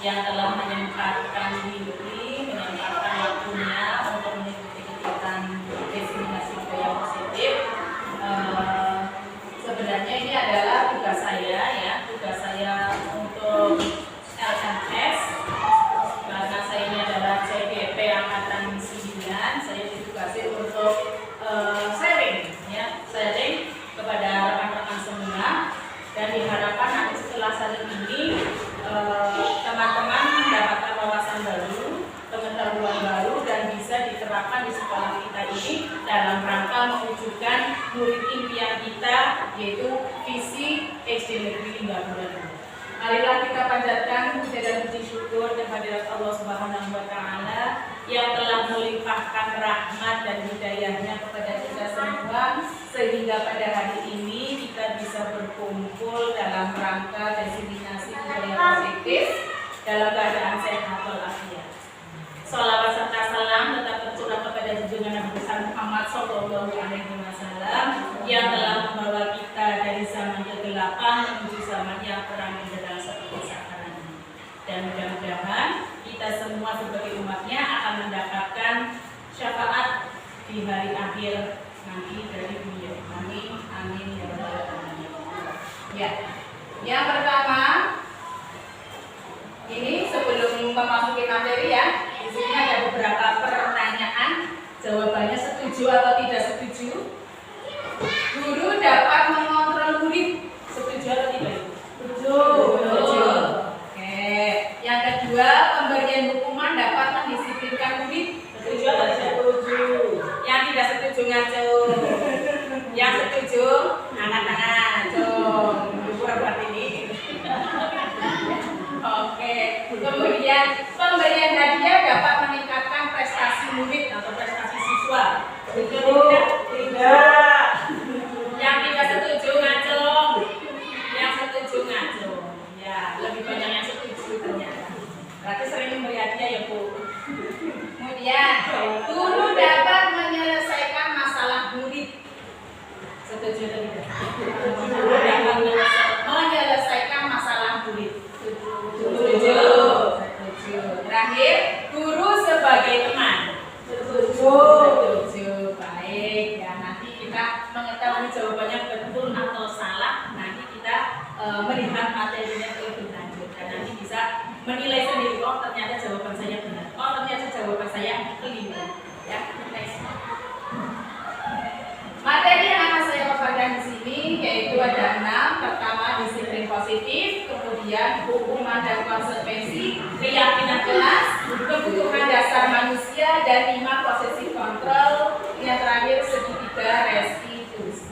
yang telah menyempatkan diri, menyempatkan waktunya untuk mengikuti kegiatan destinasi budaya positif. Sebenarnya ini adalah tugas saya untuk LMS, karena saya ini adalah CGP angkatan 9. Saya ditugasi untuk sharing kepada rekan-rekan semua, dan diharapkan nanti setelah sharing ini teman-teman mendapatkan wawasan baru, pengetahuan baru, dan bisa diterapkan di sekolah kita ini dalam rangka mewujudkan murid impian kita, yaitu visi SD Negeri Lingga. Marilah kita panjatkan puja dan puji syukur kehadirat Allah Subhanahu wa Ta'ala yang telah melimpahkan rahmat dan hidayahnya kepada kita semua, sehingga pada hari ini kita bisa berkumpul dalam rangka destinasi budaya positif dalam keadaan sehat walafiat. Sholawat serta salam tetap tercurah kepada junjungan Nabi besar Muhammad Sallallahu Alaihi Wasallam yang telah membawa kita dari zaman kegelapan menuju zaman yang terang benderang seperti sekarang ini. Dan mudah-mudahan kita semua sebagai umatnya akan mendapatkan syafaat di hari akhir nanti dari beliau. Amin, amin ya rabbal alamin. Ya, yang pertama ini sebelum memasuki materi ya, di sini ada beberapa pertanyaan. Jawabannya setuju atau tidak setuju? Guru dapat mengontrol murid, setuju atau tidak? Setuju. Oke. Yang kedua, pemberian hukuman dapat mendisiplinkan murid, setuju atau tidak? Setuju. Yang tidak setuju ngacung. Yang setuju angkat-angkat ngacung. Buat ini. Oke. Kemudian pemberian hadiah dapat meningkatkan prestasi murid atau prestasi siswa. Setuju tidak? Tidak. Yang tidak setuju ngacung. Yang setuju ngacung. Ya, lebih banyak yang setuju ternyata. Berarti sering memberi hadiah ya Bu. Kemudian guru dapat menyelesaikan masalah murid. Setuju atau tidak? Guru dapat menyelesaikan masalah murid. Setuju. Terakhir, guru sebagai teman. Setuju. Baik, ya nanti kita mengetahui jawabannya betul atau salah. Nanti kita melihat materinya lebih lanjut, dan nanti bisa menilai sendiri. Oh ternyata jawaban saya benar. Oh ternyata jawaban saya keliru. Ya, next. Materi yang akan saya paparkan di sini yaitu ada 6. Pertama, disiplin positif, kemudian hukuman dan konsekuensi, keyakinan kelas, kebutuhan dasar manusia, dan 5 posisi kontrol. Yang terakhir segitiga restitusi.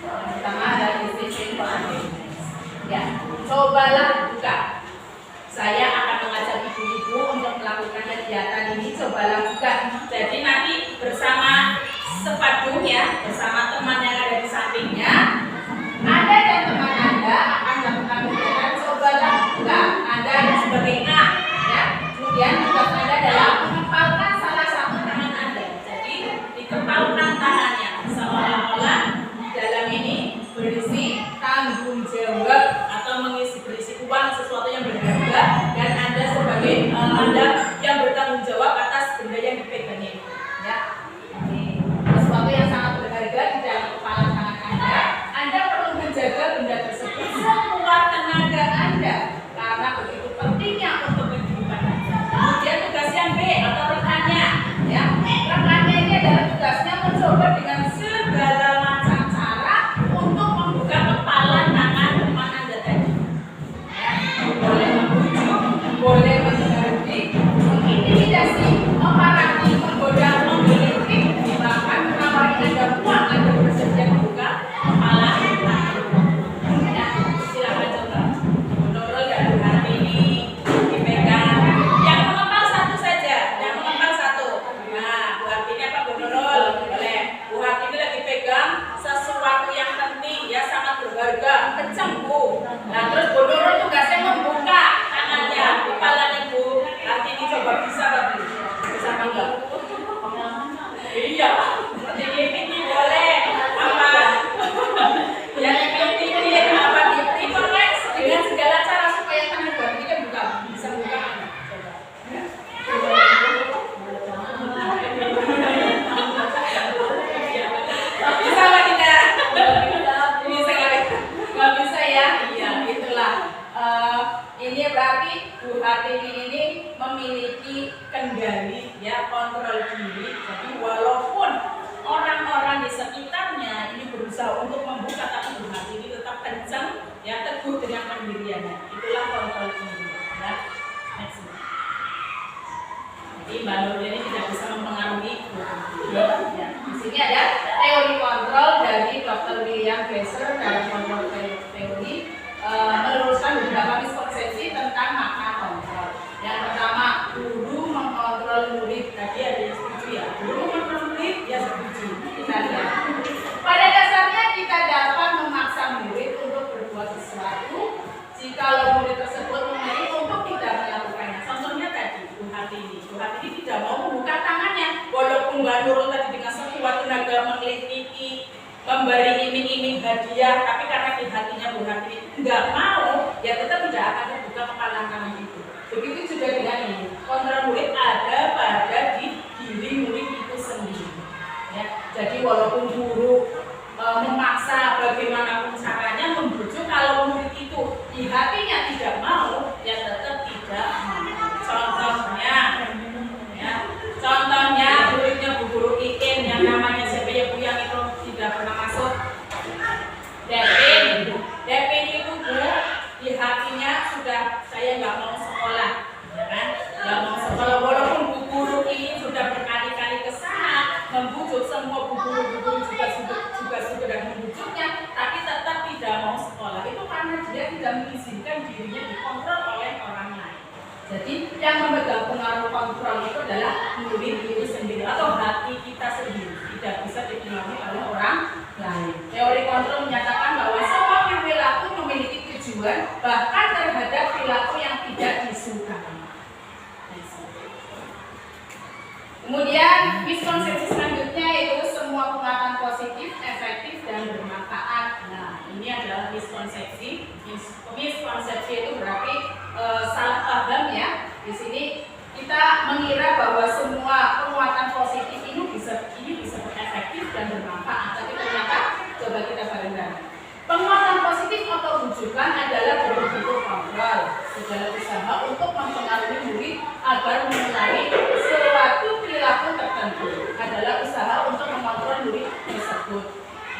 Pertama adalah disiplin positif. Ya, cobalah buka. Saya akan mengajak ibu-ibu untuk melakukan kegiatan ini. Cobalah buka. Jadi nanti bersama sepadu ya, bersama teman yang ada di sampingnya, Anda dan teman Anda akan melakukan kegiatan cobalah buka. Anda sebagai A, ya. Kemudian tugas Anda adalah mengepalkan salah satu tangan Anda. Jadi dikepalkan tangannya seolah-olah dalam ini berisi tanggung jawab atau berisi uang sesuatu yang berharga, dan Anda sebagai Anda yang bertanggung jawab atas benda yang dipegangnya, ya. Sesuatu yang sangat berharga di dalam kepala tangan Anda. Anda perlu menjaga benda tersebut sekuat tenaga Anda, karena begitu pentingnya mengontrol diri. Jadi walaupun orang-orang di sekitarnya ini berusaha untuk membuka, tapi Bu Hati ini tetap kencang, ya, teguh dengan pendiriannya. Itulah kontrol diri. Ya. Next. Jadi Mbak Nurul ini tidak bisa mempengaruhi Bu Hati. Ya. Di sini ada teori kontrol dari Dr. William Glasser dalam kontrol teori meluruskan beberapa miskonsepsi tentang makna kontrol. Yang pertama, guru mengontrol murid. Tadi ada yang setuju ya. Guru mengontrol murid, ya setuju. Kita lihat. Pada dasarnya kita dapat memaksa murid untuk berbuat sesuatu jika murid tersebut memilih untuk tidak melakukannya. Contohnya tadi Bu Hati ini tidak mau membuka tangannya, walaupun Mbak Nurul tadi dengan sekuat tenaga mengelitiki, memberi iming-iming hadiah, tapi karena di hatinya Bu Hati nggak mau, ya tetap tidak akan terbuka kepala tangan itu. Begitu juga dengan ini, kontrol murid ada pada di diri murid itu sendiri. Ya, jadi walaupun guru memaksa bagaimanapun caranya membujuk, kalau murid itu di hatinya tidak mau, ya tetap tidak mau. Contohnya muridnya Bu Guru Ikin yang namanya siapa ya Bu, yang itu tidak pernah masuk. Depin itu Bu, di hatinya sudah saya nggak mau sekolah, ya kan? Nggak mau sekolah, walaupun Bu Guru ini sudah berkali-kali ke sana membujuk, semua Bu Guru juga sudah membujuknya, tapi tetap tidak mau sekolah. Itu karena dia tidak mengizinkan dirinya dikontrol oleh orang lain. Jadi yang memegang pengaruh kontrol itu adalah murid diri sendiri atau hati kita sendiri, tidak bisa dipengaruhi oleh orang lain. Teori kontrol menyatakan bahwa semua perilaku memiliki tujuan, bahkan terhadap perilaku yang tidak disukai. Kemudian miskonsepsi selanjutnya yaitu semua penguatan positif, efektif, dan bermanfaat. Nah, ini adalah miskonsepsi. Miskonsepsi itu berarti salah paham ya. Di sini kita mengira bahwa semua penguatan positif ini bisa efektif dan bermanfaat. Tapi ternyata coba kita bareng-bareng. Penguatan positif atau rujukan adalah bentuk kontrol, segala usaha untuk mempengaruhi murid agar memulai suatu perilaku tertentu adalah usaha untuk mengontrol murid tersebut.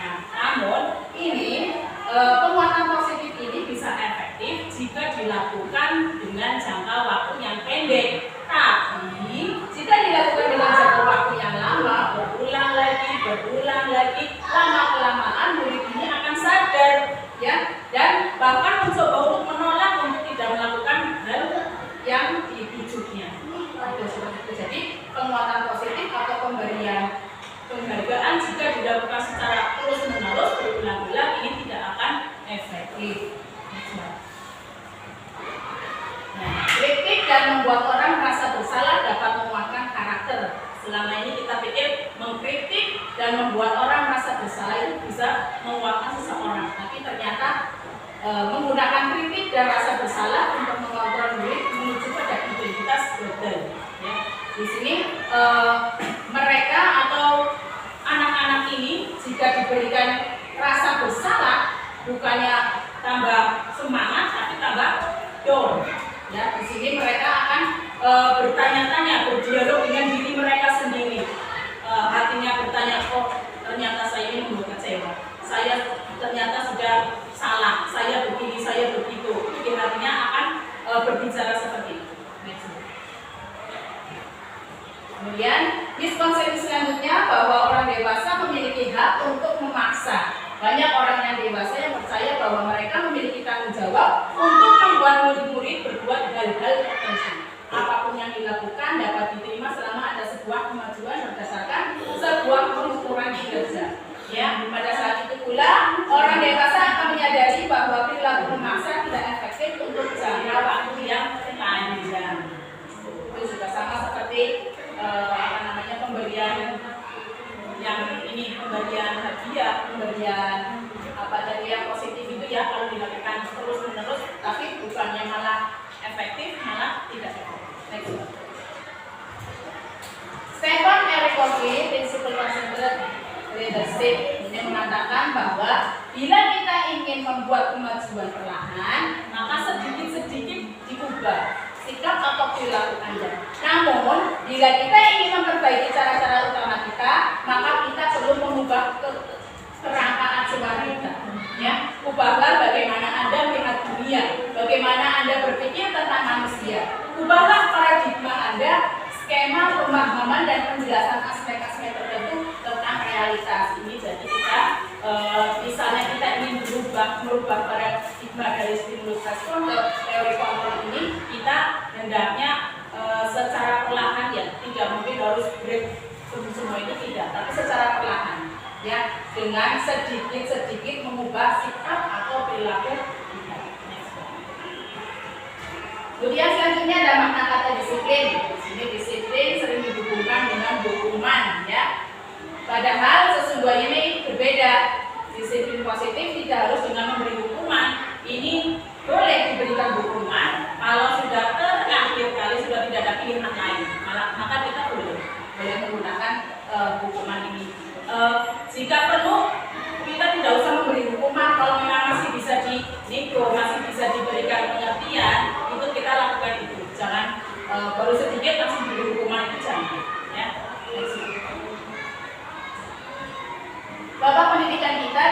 Nah, namun ini penguatan positif ini bisa efektif jika dilakukan dengan jangka waktu yang pendek. Tapi jika dilakukan dengan jangka waktu yang lama, berulang lagi, lama-kelamaan murid ini akan sadar, ya, dan bahkan mencoba untuk menolak untuk tidak melakukan hal yang dibujuknya. Jadi penguatan positif atau pemberian penghargaan jika dilakukan secara terus-menerus berulang-ulang ini tidak akan efektif. Nah, kritik dan membuat orang merasa bersalah dapat menguatkan karakter. Selama ini kita pikir mengkritik dan membuat orang merasa bersalah itu bisa menguatkan seseorang, tapi ternyata menggunakan kritik dan rasa bersalah untuk mengontrol murid menuju pada identitas gagal. Ya. Di sini mereka atau anak-anak ini jika diberikan rasa bersalah bukannya tambah semangat tapi tambah down. Ya, di sini mereka akan bertanya-tanya, berdialog dengan diri mereka sendiri. Hatinya bertanya, oh ternyata saya ini membuat kecewa. Saya ternyata sudah salah. Saya begini, saya begitu. Jadi hatinya akan berbicara seperti itu. Kemudian miskonsepsi selanjutnya bahwa orang dewasa memiliki hak untuk memaksa. Banyak orang yang dewasa yang percaya bahwa mereka memiliki tanggung jawab untuk membuat murid-murid berbuat hal-hal tertentu. Apapun yang dilakukan dapat diterima selama ada sebuah kemajuan berdasarkan sebuah pengukuran kinerja. Ya, pada saat itu pula orang dewasa akan menyadari bahwa perilaku memaksa tidak efektif untuk jangka waktu yang panjang. Itu juga sama seperti pemberian yang ini, pemberian hadiah, pemberian apa tadi yang positif itu ya, kalau dilakukan terus-menerus tapi bukannya malah efektif, malah tidak efektif. Next. Stephen R. Covey, Principle Concentrated Leadership, ini mengatakan bahwa bila kita ingin membuat kemajuan perlahan, maka sedikit-sedikit diubah sikap atau perilaku Anda. Namun, bila kita ingin memperbaiki pembahasan aspek-aspek tertentu tentang realitas ini. Jadi kita misalnya kita ingin merubah paradigma dari stimulus respon ke teori kontrol ini, kita hendaknya secara perlahan, ya, tidak mungkin harus break semua itu, tidak, tapi secara perlahan, ya, dengan sedikit mengubah sikap atau perilaku kita. Kemudian selanjutnya ada makna kata disiplin. Di sini disiplin sering dihubungkan dengan hukuman, ya. Padahal sesungguhnya ini berbeda. Disiplin positif tidak harus dengan memberi hukuman. Ini boleh diberikan hukuman kalau sudah terakhir kali sudah tidak ada pilihan lain. Maka kita boleh menggunakan hukuman ini. Jika perlu kita tidak usah memberi hukuman. Kalau memang masih bisa dinego, masih bisa diberikan pengertian, itu kita lakukan itu. Jangan baru sedikit langsung beri hukuman, itu jangan, ya. Bapak pendidikan kita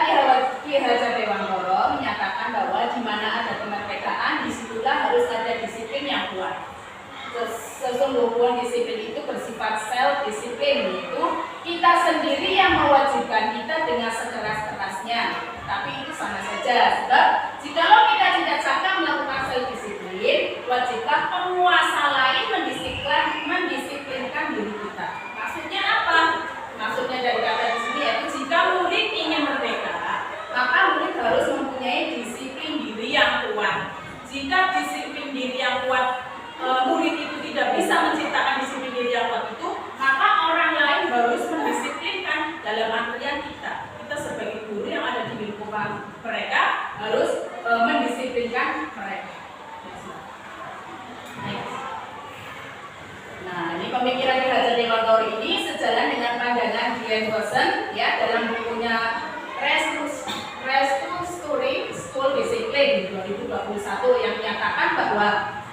Ki Hajar Dewantoro menyatakan bahwa di mana ada kemerdekaan, disitulah harus ada disiplin yang kuat. Sesungguhnya disiplin itu bersifat self disiplin, yaitu kita sendiri yang mewajibkan kita dengan sekeras-kerasnya. Tapi itu sama saja, sebab jikalau kita tidak sangka melakukan self disiplin, wajiblah penguasa lain mendisiplinkan diri kita. Maksudnya apa? Maksudnya dari kata di sini yaitu jika murid ingin merdeka, maka murid harus mempunyai disiplin diri yang kuat. Jika disiplin diri yang kuat, murid itu tidak bisa menciptakan disiplin diri yang kuat itu, maka orang lain harus mendisiplinkan. Dalam artian kita sebagai guru yang ada di lingkungan mereka harus mendisiplinkan mereka. Nah, ini pemikiran Ki Hajar Dewantoro ini sejalan dengan pandangan Glenn Rosen, ya, dalam bukunya Restructuring School Discipline 2021 yang menyatakan bahwa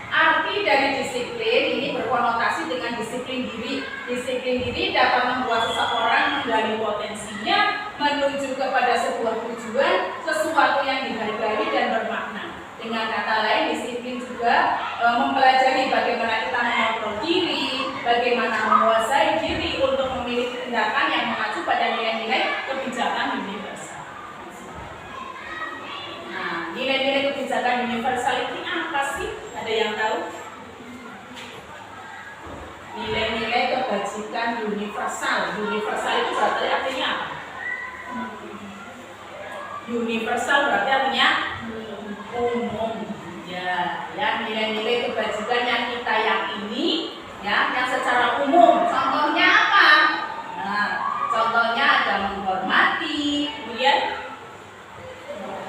arti dari disiplin ini berkonotasi dengan disiplin diri. Disiplin diri dapat membuat seseorang menggali potensinya menuju kepada sebuah tujuan, sesuatu yang dihargai dan bermakna. Dengan kata lain, disiplin juga mempelajari bagaimana kita mengontrol diri, bagaimana menguasai diri untuk memilih tindakan yang mengacu pada nilai-nilai kebijakan universal. Nah, nilai-nilai kebijakan universal ini apa sih? Ada yang tahu? Nilai-nilai kebajikan universal. Universal itu berarti artinya apa? Universal berarti artinya umum, ya, nilai-nilai kebajikan yang kita yakini, ya, yang secara umum. Contohnya apa? Nah, contohnya ada menghormati, kemudian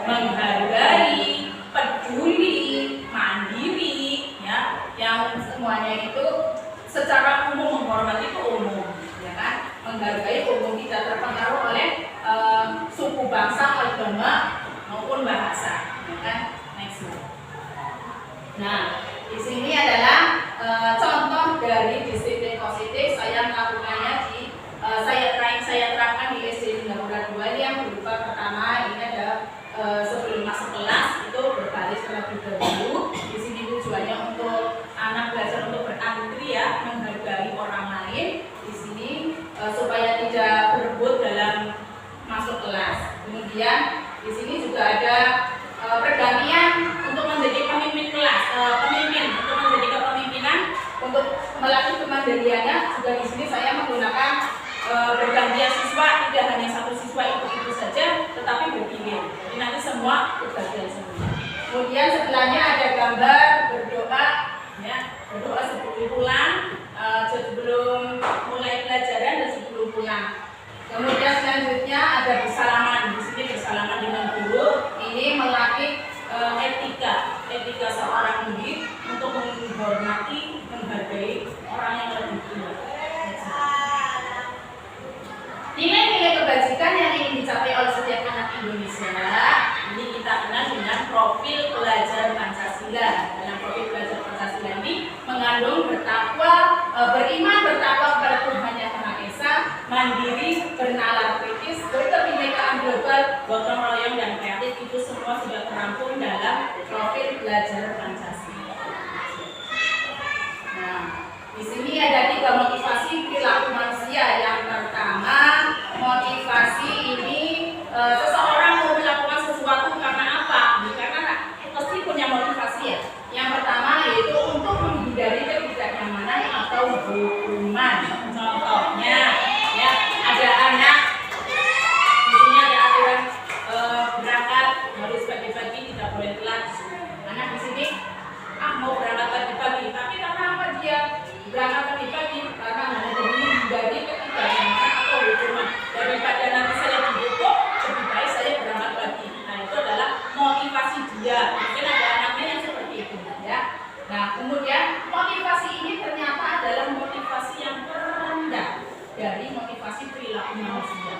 menghargai, peduli, mandiri, ya, yang semuanya itu secara umum. Menghormati itu umum, ya kan? Menghargai umum, tidak terpengaruh oleh suku, bangsa, agama maupun bahasa, ya kan? Next. Nah, di sini adalah contoh dari disiplin positif. Saya melakukannya saya terapkan di SD Lingga 2 yang berupa pertama ini ada sebelum masuk kelas itu berbaris terlebih dahulu. Di sini tujuannya untuk anak belajar untuk berantri, ya, menghargai orang lain. Di sini supaya tidak berebut dalam masuk kelas. Kemudian di sini juga ada pergantian untuk menjadi pemimpin kelas, untuk menjadi kepemimpinan, untuk melatih kemandiriannya. Juga di sini saya menggunakan bergantian siswa, tidak hanya satu siswa itu saja, tetapi berpilih. Jadi nanti semua bergantian semua. Kemudian sebelahnya ada gambar berdoa, ya, berdoa sebelum pulang, sebelum mulai pelajaran dan sebelum pulang. Kemudian selanjutnya ada bersalaman. Di sini bersalaman dengan guru. Ini melatih etika seorang murid untuk menghormati, menghargai orang yang lebih tua. Nilai-nilai kebajikan yang ingin dicapai oleh setiap anak Indonesia ini kita kenal dengan profil pelajar Pancasila. Dalam profil pelajar Pancasila ini mengandung beriman, bertakwa kepada Tuhan Yang Maha Esa, mandiri, bernalar kritis, berkebinekaan global, gotong royong dan kreatif. Itu semua sudah terampung dalam profil pelajar Pancasila. Nah, di sini ada 3 motivasi perilaku manusia, dari motivasi perilaku manusia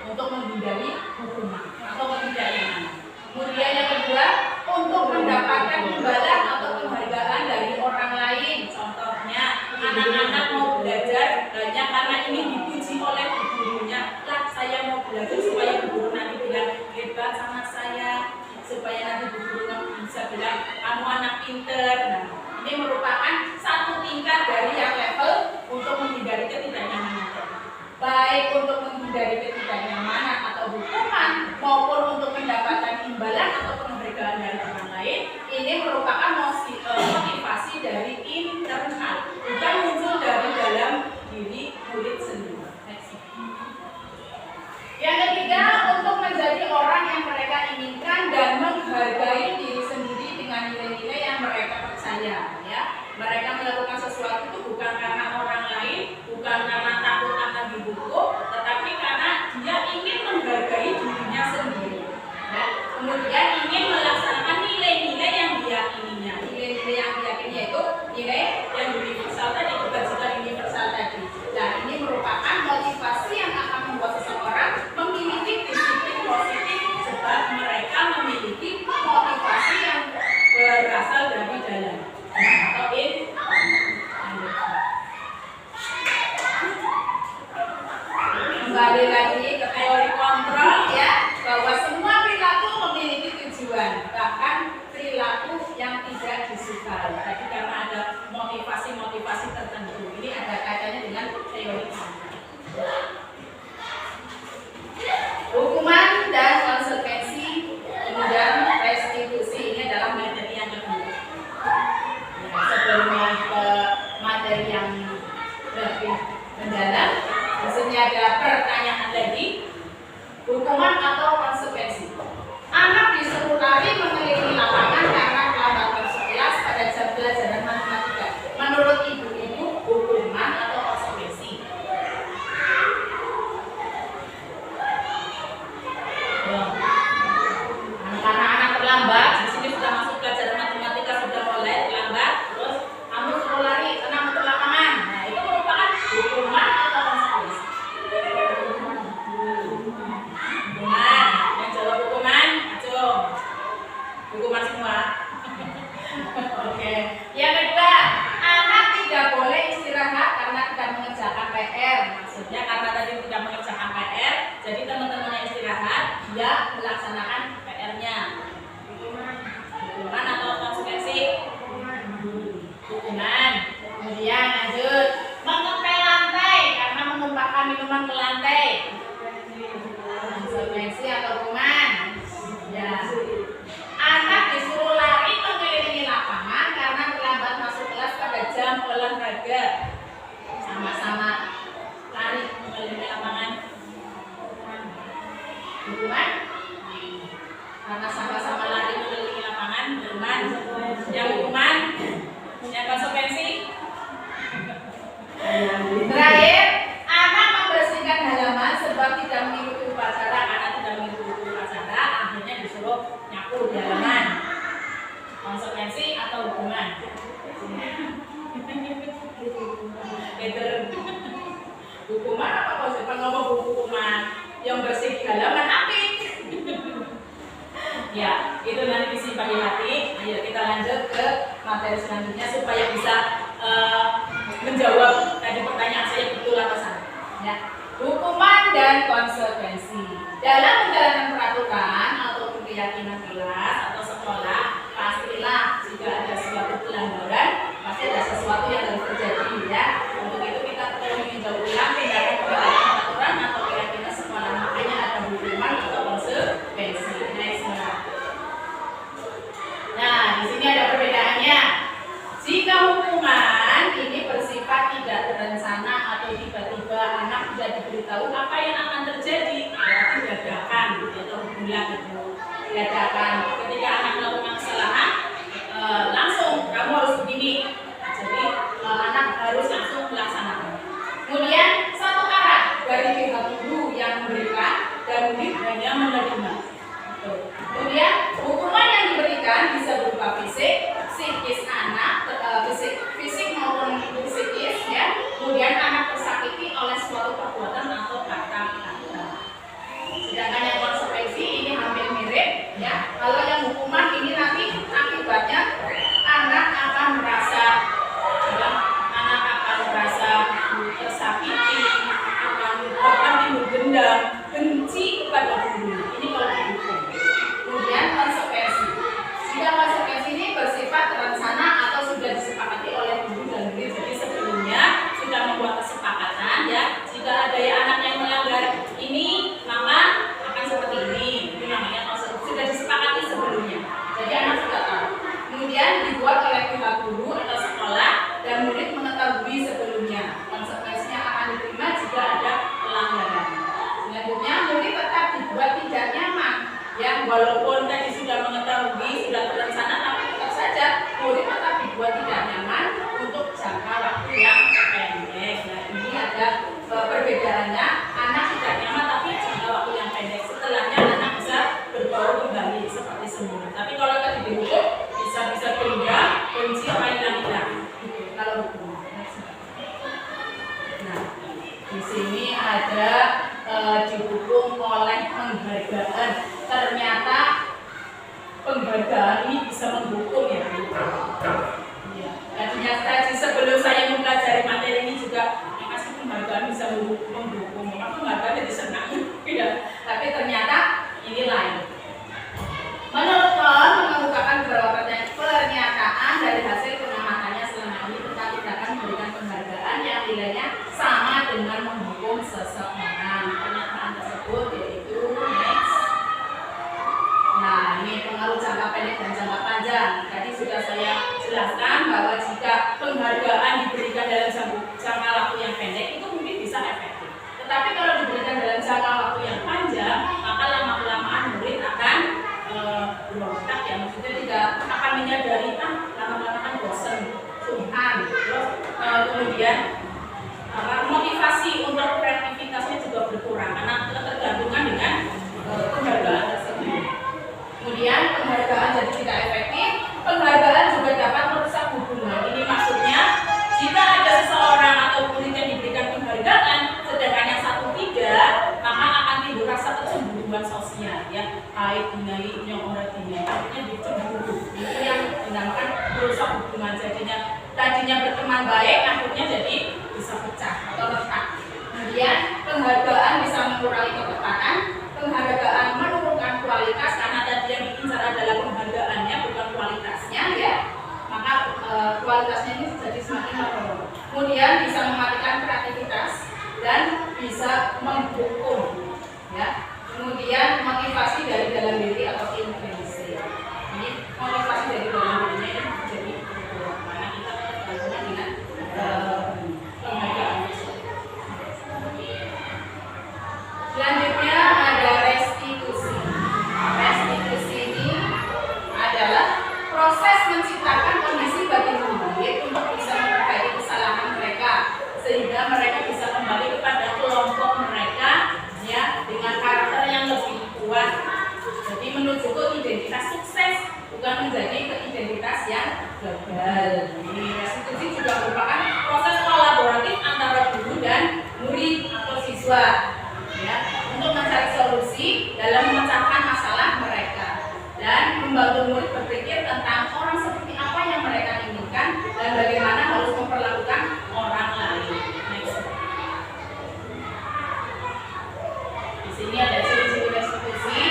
untuk menghindari hukuman atau ketidaknyamanan. Kemudian yang kedua, untuk mendapatkan imbalan atau penghargaan dari orang lain. Contohnya, anak-anak mau belajar hanya karena ingin dipuji oleh gurunya. Lah, saya mau belajar supaya guru nanti bilang hebat sama saya, supaya nanti guru bisa bilang kamu anak pinter. Nah, ini merupakan satu tingkat dari yang level untuk menghindari ketidaknyamanan. Baik untuk menghindari ketidaknyamanan atau hukuman maupun untuk mendapatkan imbalan atau penghargaan dari orang lain, ini merupakan motivasi dari internal, bukan muncul dari dalam diri murid sendiri. Yang ketiga, untuk menjadi orang yang mereka inginkan dan menghargai diri sendiri dengan nilai-nilai yang mereka percaya. Ya, mereka melakukan sesuatu itu bukan karena orang lain, bukan karena takut akan dihukum, tetapi karena dia ingin menghargai dirinya sendiri. Ya, kemudian ingin melaksanakan nilai-nilai yang diyakininya. Nilai-nilai yang diyakininya itu nilai yang universal tadi, kebajikan universal tadi. Nah, ini merupakan motivasi yang akan membuat seseorang memiliki disiplin positif sebab mereka memiliki motivasi yang berasal dari dalam atau kembali lagi ke teori kontrol ya, bahwa semua perilaku memiliki tujuan, bahkan perilaku yang tidak disukai. Tadi karena ada motivasi-motivasi tertentu. Ini ada kaitannya dengan teori kontrol. Hukuman dan konsekuensi, kemudian restitusi, ini adalah materi yang kedua. Ya, sebelumnya ke materi yang lebih mendalam, di sini ada pertanyaan lagi. Hukuman atau konsekuensi? Anak disuruh lari mengelilingi lapangan karena kelambatan sekelas pada jam pelajaran matematika. Menurut ibu-ibu, hukuman atau konsekuensi? Karena anak terlambat, di sini sudah masuk pelajaran matematika, sudah mulai terlambat, terus kamu suruh lari, tenang untuk lapangan. Nah, itu merupakan hukuman atau konsekuensi? Hukuman. Yang jawab hukuman, ayo. Hukuman semua. Oke. Yang kedua, anak tidak boleh istirahat karena tidak mengerjakan PR. Maksudnya karena tadi tidak mengerjakan PR, jadi teman-temannya istirahat, dia melaksanakan PR-nya. Hukuman atau konsekuensi? Hukuman. Kemudian lanjut, mengepel lantai karena menumpahkan minuman ke lantai. Konsekuensi atau hukuman? Ya. Anak disuruh lari mengelilingi lapangan karena terlambat masuk kelas pada jam olahraga. Sama-sama lari mengelilingi lapangan. Hukuman? Karena sama-sama lari mengelilingi lapangan, hukuman. Yang hukuman? Yang konsekuensi? Terakhir, anak membersihkan halaman sebab tidak mengikuti upacara. Karena tidak mengikuti upacara, akhirnya disuruh nyapu di halaman. Konsekuensi atau hukuman? Hukuman apa konsekuensi? Ngomong hukuman yang bersih di halaman api. Ya, itu nanti disimpan di hati. Ayo kita lanjut ke materi selanjutnya supaya bisa menjawab tadi pertanyaan saya betul atau salah. Ya, hukuman dan konsekuensi dalam menjalankan peraturan atau keyakinan kelas atau sekolah, pastilah jika ada suatu pelanggaran pasti ada sesuatu yang harus terjadi ya. Untuk itu kita perlu meninjau ulang tindakan peraturan atau keyakinan sekolah, makanya ada hukuman atau konsekuensi. Nah, di sini ada perbedaannya. Jika hukuman ini bersifat tidak terencana atau tiba-tiba anak tidak diberitahu apa yang akan terjadi, berarti dadakan atau bulan itu dadakan. Ketika anak melakukan kesalahan, langsung kamu harus begini. Jadi anak harus langsung melaksanakan. Kemudian satu arah dari pihak guru yang memberikan dan murid hanya menerima. Kemudian hukuman yang diberikan bisa berupa fisik, psikis anak, fisik maupun psikis ya. Kemudian anak tersakiti oleh suatu jika ada anak yang melanggar ini, maka akan seperti ini. Itu namanya sudah disepakati sebelumnya. Jadi anak sudah tahu. Kemudian dibuat oleh pihak guru atau sekolah dan murid mengetahui sebelumnya. Konsekuensinya akan diterima jika ada pelanggaran. Selanjutnya murid tetap dibuat tidak nyaman. Ya, walaupun tadi sudah mengetahui, sudah terencana, tapi tetap saja murid tetap dibuat tidak nyaman untuk jangka waktu yang pendek. Nah, ini ada perbedaannya. Anak tidak nyaman tapi jangka waktu yang pendek. Setelahnya anak bisa berbaur kembali seperti semula. Tapi kalau tadi dihukum bisa pindah, kunci apa hilang. Kalau hukum. Nah, di sini ada dihukum oleh penghargaan. Ternyata penghargaan ini bisa menghukum ya. Tadinya tadi sebelum saya mempelajari materi ini juga kasih penghargaan bisa menghukum. Maka penghargaan jadi senang. Tapi ternyata ini lain. Menurut Kohn mengemukakan beberapa pernyataan dari hasil pengamatannya selama ini tentang tindakan memberikan penghargaan yang nilainya sama dengan menghukum seseorang. Pernyataan tersebut yaitu next. Nah, ini pengaruh jangka pendek dan jangka panjang. Tadi sudah saya jelaskan bahwa jika penghargaan diberikan dalam jangka waktu yang pendek itu mungkin bisa efektif. Tetapi kalau diberikan dalam jangka waktu yang panjang, maka lama-kelamaan murid akan berontak ya, maksudnya tidak akan menyadari lama-lama kan bosan, sungkan, terus kemudian motivasi untuk kreativitasnya juga berkurang karena ketergantungan dengan penghargaan tersebut. Kemudian penghargaan jadi tidak efektif, penghargaan juga dapat merusak hubungan. Ini maksudnya jika ada seseorang atau murid yang diberikan penghargaan, sedangkan yang satu tidak, maka akan timbul rasa kecemburuan sosial ya. Aib dinai yang orang dinai, artinya dicemburu. Itu yang dinamakan merusak hubungan. Tadinya berteman baik, akhirnya jadi bisa pecah atau retak. Kemudian penghargaan bisa mengurangi ketepatan, penghargaan menurunkan kualitas karena tadi yang diincar adalah penghargaannya bukan kualitasnya ya. Maka kualitasnya ini jadi semakin menurun. Kemudian bisa mematikan kreativitas dan bisa menghukum ya. Kemudian motivasi dari dalam diri atau intrinsik. Ini motivasi dari dalam dirinya ini menjadi berkurang karena kita tergantung dengan penghargaan. Selanjutnya ada restitusi. Restitusi ini adalah proses menciptakan kondisi bagi murid untuk bisa memperbaiki kesalahan mereka sehingga mereka bisa kembali kepada kelompok mereka ya dengan karakter yang lebih kuat. Jadi menuju ke identitas sukses, bukan menjadi ke identitas yang gagal. Ini restitusi juga merupakan proses kolaboratif antara guru dan murid atau siswa ya, untuk mencari solusi dalam memecahkan masalah mereka dan membantu murid berpikir tentang orang seperti apa yang mereka inginkan dan bagaimana harus memperlakukan orang lain. Next. Di sini ada ciri-ciri restitusi.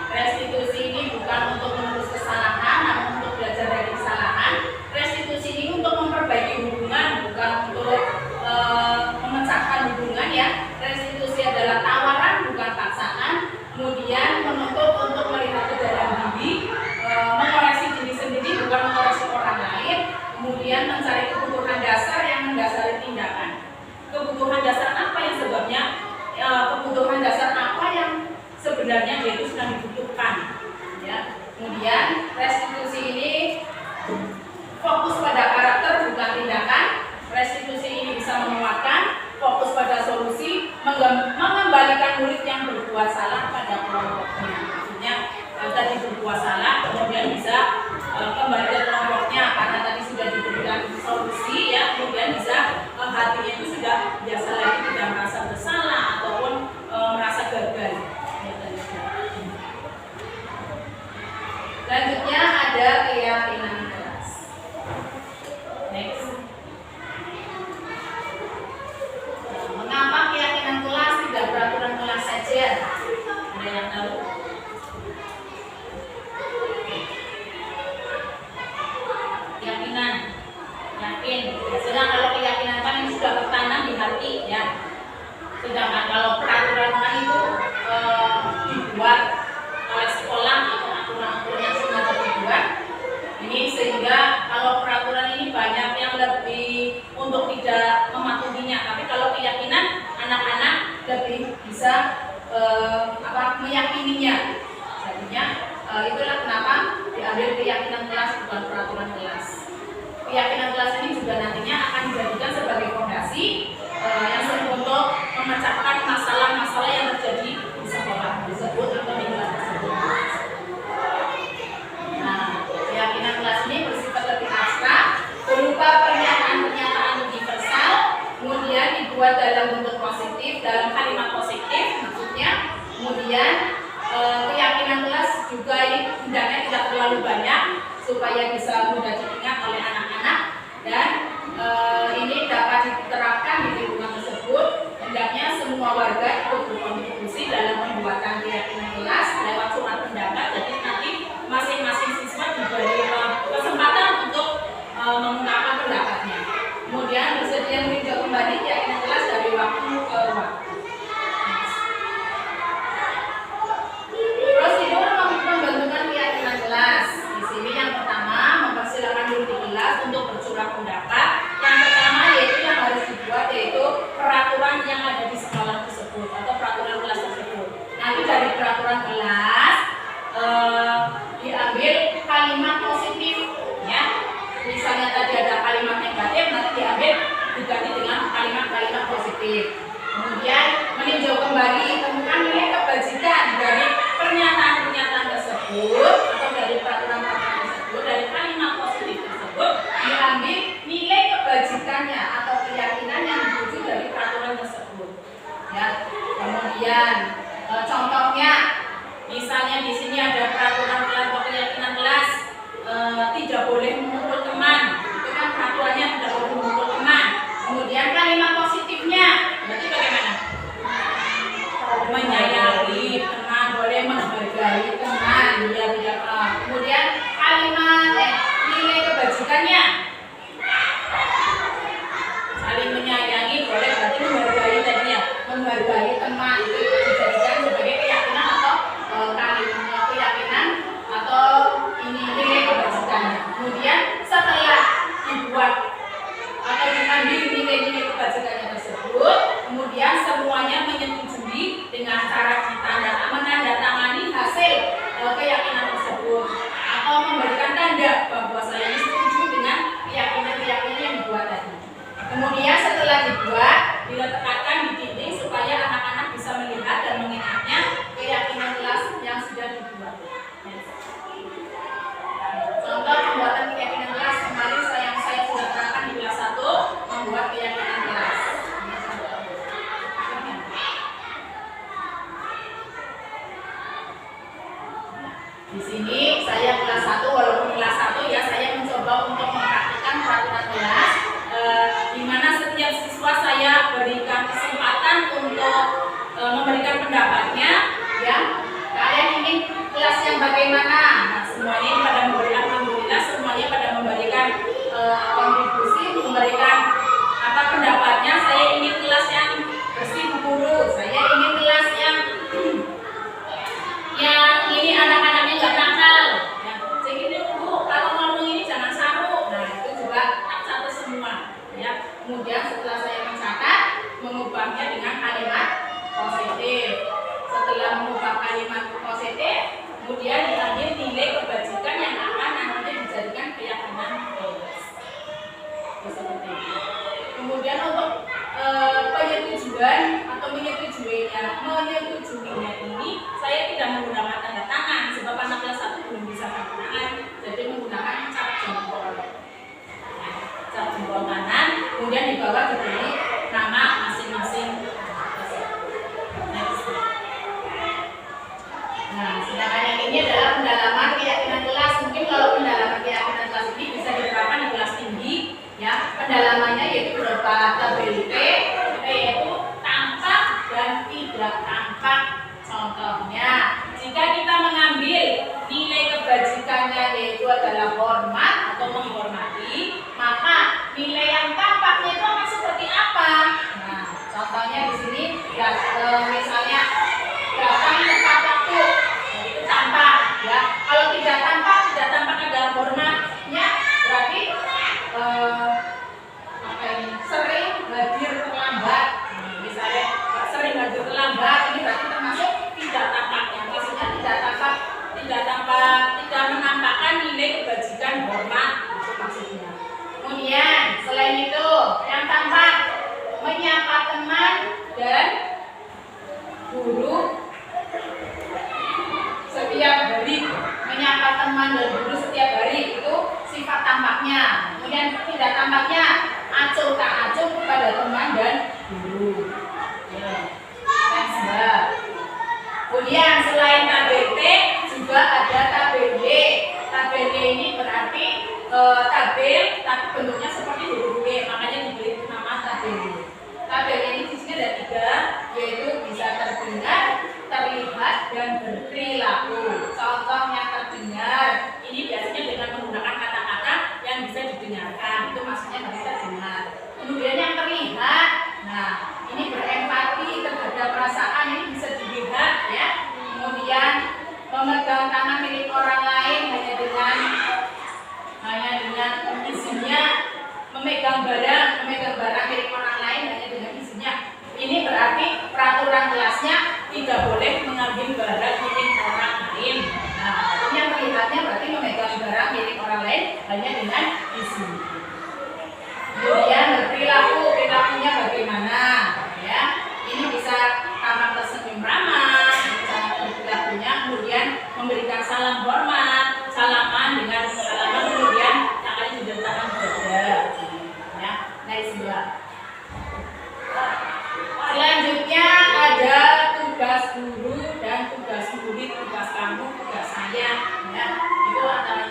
Restitusi ini bukan untuk menebus kesalahan, namun untuk belajar dari kesalahan. Restitusi ini untuk memperbaiki hubungan, bukan untuk memecahkan hubungan ya. Restitusi adalah tawaran, bukan paksaan. Kemudian menuntut untuk melihat ke dalam diri, mengoreksi diri sendiri, bukan mengoreksi orang lain. Kemudian mencari kebutuhan dasar yang mendasari tindakan. Kebutuhan dasar apa yang sebabnya? Kebutuhan dasar apa yang sebenarnya dia itu sedang dibutuhkan ya. Kemudian restitusi ini fokus pada karakter bukan tindakan. Restitusi ini bisa menguatkan, fokus pada solusi, mengembalikan murid yang berbuat salah pada kelompoknya. Maksudnya tadi berbuat salah kemudian bisa kembali ke kelompoknya karena tadi sudah diberikan solusi ya, kemudian bisa hatinya itu sudah biasa lagi tidak merasa bersalah ataupun merasa gagal. Selanjutnya ada keyakinan kelas. Next. Mengapa keyakinan kelas tidak peraturan kelas saja? Ada yang tahu? Keyakinan, yakin. Biasanya kalau keyakinan kan ini sudah tertanam di hati ya. bisa meyakininya. Jadinya itulah kenapa diambil keyakinan kelas bukan peraturan kelas. Keyakinan kelas ini juga nantinya akan dijadikan sebagai fondasi yang untuk memecahkan masalah-masalah yang terjadi di sekolah tersebut atau di kelas tersebut. Nah, keyakinan kelas ini bersifat lebih abstrak, berupa pernyataan-pernyataan universal, kemudian dibuat dalam bentuk positif, dalam kalimat positif maksudnya. Kemudian keyakinan kelas juga ini hendaknya tidak terlalu banyak supaya bisa mudah diingat oleh anak-anak, dan ini dapat diterapkan di lingkungan tersebut. Hendaknya semua warga ikut berkontribusi dalam pembuatan keyakinan kelas lewat surat pendapat. Jadi nanti masing-masing siswa diberi kesempatan untuk mengungkapkan pendapatnya. Kemudian bersedia meninjau kembali keyakinan kelas dari waktu ke waktu. Prosedur membentukkan keyakinan kelas. Di sini yang pertama, mempersilakan dulu di kelas untuk bercurah pendapat. Yang pertama yaitu yang harus dibuat yaitu peraturan yang ada di sekolah tersebut atau peraturan kelas tersebut. Nanti dari peraturan kelas diambil kalimat positif, ya. Misalnya tadi ada kalimat negatif, nanti diambil diganti dengan kalimat-kalimat positif. Kemudian meninjau kembali, temukan nilai kebajikan dari pernyataan-pernyataan tersebut atau dari peraturan-peraturan tersebut, dari kalimat positif tersebut diambil nilai kebajikannya atau keyakinan yang diwujud dari peraturan tersebut. Ya. Kemudian contohnya, misalnya di sini ada peraturan kelas atau keyakinan kelas tidak boleh memukul teman. Itu kan peraturannya tidak boleh memukul teman. Kemudian kalimat positifnya berarti bagaimana? Menyayangi teman, boleh menghargai teman, ya tidak. Kemudian kalimat nilai kebajikannya saling menyayangi, boleh berarti menghargai tadi ya, menghargai teman itu dijadikan sebagai keyakinan atau keyakinan atau ini nilai kebajikannya. Kemudian setelah dibuat atau diambil nilai-nilai kebajikannya tersebut, kemudian semuanya menyetujui dengan cara menandatangani hasil keyakinan tersebut atau memberikan tanda bahwa saya setuju dengan keyakinan-keyakinan yang dibuat tadi. Kemudian setelah dibuat, diletakkan di dinding supaya anak-anak bisa melihat dan mengingatnya keyakinan kelas yang sudah dibuat. Contoh pembuatan keyakinan kelas kemarin saya sudah terangkan di kelas 1, membuat keyakinan kelas. Di sini saya kelas 1, walaupun kelas 1 ya, saya mencoba untuk mempraktikkan peraturan kelas di mana setiap siswa saya berikan kesempatan untuk memberikan pendapatnya, ya. Kalian ingin kelas yang bagaimana? Nah, semuanya pada memberikan, alhamdulillah semuanya pada memberikan kontribusi, memberikan pendapatnya. Saya ingin kelas yang bersih guru, saya ingin kelas yang ini anak-anaknya nggak nakal, ya. Jadi ini Bu, kalau ngomong ini jangan saru. Nah, itu juga tak satu semua, ya. Kemudian setelah saya mencatat, mengubahnya dengan kalimat positif. Setelah mengubah kalimat positif, kemudian diambil nilai kebajikan yang akan nanti dijadikan keyakinan kelas. Seperti itu. Kemudian untuk penyetujuan atau menyetujuinya ini saya tidak menggunakan tanda tangan sebab anak kelas 1 belum bisa tanda tangan, jadi menggunakan cap jempol. Cap jempol kanan, kemudian di bawah diberi nama masing-masing. Nah, sedangkan yang ini adalah pendalaman keyakinan kelas. Mungkin kalau pendalaman keyakinan kelas ini bisa diterapkan di kelas tinggi, ya. Pendalamannya yaitu berupa TBLP, yaitu tampak dan tidak tampak. Contohnya, jika kita mengambil nilai kebajikannya yaitu adalah hormat atau menghormati, maka nilai yang tampaknya itu akan seperti apa? Nah, contohnya di sini ya, misalnya datang tepat waktu, itu tampak, ya. Kalau tidak tampak adalah hormatnya, berarti sering hadir terlambat. Misalnya sering hadir terlambat, ini memegang barang milik orang lain hanya dengan izinnya. Ini berarti peraturan kelasnya tidak boleh mengambil barang milik orang lain. Nah, yang melihatnya berarti memegang barang milik orang lain hanya dengan izin. Kemudian perilakunya bagaimana? Ya, ini bisa tampak tersenyum ramah, perilakunya, kemudian memberikan salam hormat, salaman dengan salaman, kemudian tangannya diletakkan di dada. Ya, next sebelah. Selanjutnya ada tugas guru dan tugas murid, tugas kamu, tugas saya. Ya, itu antara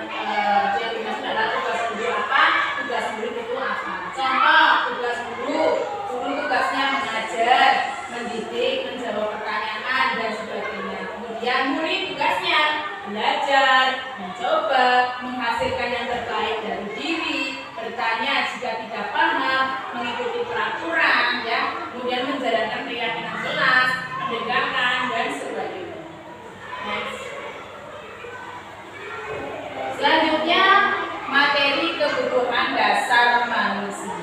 yang dimaksud adalah tugas guru apa, tugas murid itu apa. Contoh tugas guru tugasnya mengajar, mendidik, menjawab pertanyaan dan sebagainya. Kemudian murid tugasnya belajar, mencoba, menghasilkan yang terbaik dari diri, bertanya jika tidak paham, mengikuti peraturan, ya, kemudian menjalankan keyakinan jelas, mendengarkan dan sebagainya. Next. Selanjutnya materi kebutuhan dasar manusia.